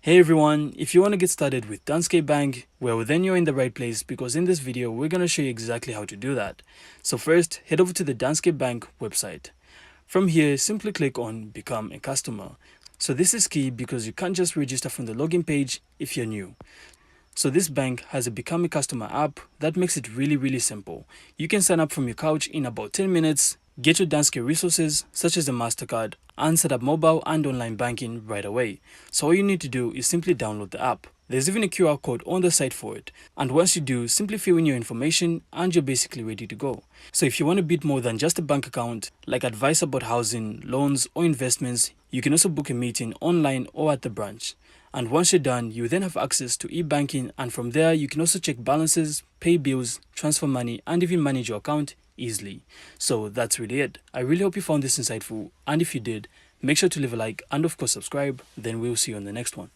Hey everyone, if you want to get started with Danske Bank, well then you're in the right place because in this video we're going to show you exactly how to do that. So first, head over to the Danske Bank website. From here, simply click on Become a Customer. So this is key because you can't just register from the login page if you're new. So this bank has a Become a Customer app that makes it really simple. You can sign up from your couch in about 10 minutes, get your Danske resources such as the MasterCard, and set up mobile and online banking right away. So all you need to do is simply download the app. There's even a QR code on the site for it. And once you do, simply fill in your information and you're basically ready to go. So if you want a bit more than just a bank account, like advice about housing, loans, or investments, you can also book a meeting online or at the branch. And once you're done, you then have access to e-banking, and from there you can also check balances, pay bills, transfer money, and even manage your account easily. So that's really it. I really hope you found this insightful, and if you did, make sure to leave a like and of course subscribe. Then we'll see you on the next one.